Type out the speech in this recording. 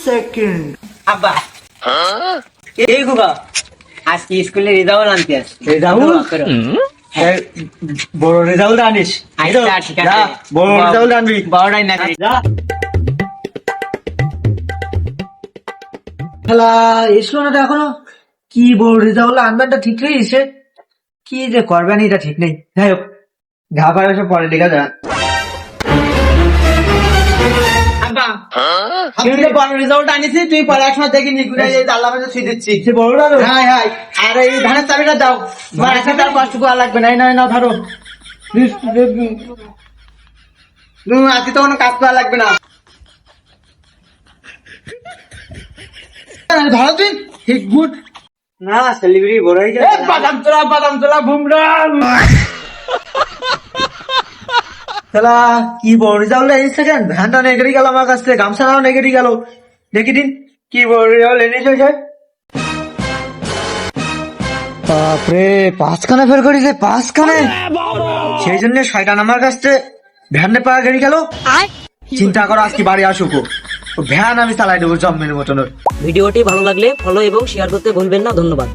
Second. আব্বা এই গুবা আজকে স্কুলে রেজাল্ট আনতে আসছি। বড় রেজাল্ট আনিস? আচ্ছা ঠিক আছে, বড় রেজাল্ট আনবি। বড়টাই না করি। যা। খেলা এসলো না তো এখনো। কি বড় রেজাল্ট আনবেনটা ঠিক নেই এসে, কি যে করবেন এটা ঠিক নেই। যাই হোক, যা পারে সব পরে লেখা যায়। আব্বা আমি তো বড় রেজাল্ট আনিছি, তুই পড়াশোনা দেখি নিগুড়ে এই আল্লাহ আমাকে ছুঁয়ে দিচ্ছি। সে বড়টা তো? হ্যাঁ হ্যাঁ, আর এই ধানের চাবিটা দাও, তোমার একটা তার কষ্ট করা লাগবে না। এই না ধরো, আজকে তো কোনো কাজ করা লাগবে না। ধরো তুই, ঠিক গুড। না সেলিব্রিটি বড় হয়ে যায়। বাদাম তোলা বুমরা। খেলা কি বড় রেজাল্ট এই সেকেন্ড, ভ্যানটা নেগেরি গেল আমার কাছ থেকে, গামছাটাও নেগেরি গেল। দেখি দিন কি বড় রেজাল্ট এনেছে। বাপরে, পাঁচখানে ফেল করেছে, পাঁচখানে। সেই জন্য শয়তান আমার কাছ থেকে ভ্যানে পা গেড়ি গেল। চিন্তা করো আজকে বাড়ি আসুক, ভ্যান আমি চালাই দেবো জম্মের মতন। ভিডিওটি ভালো লাগলে ফলো এবং শেয়ার করতে ভুলবেন না। ধন্যবাদ।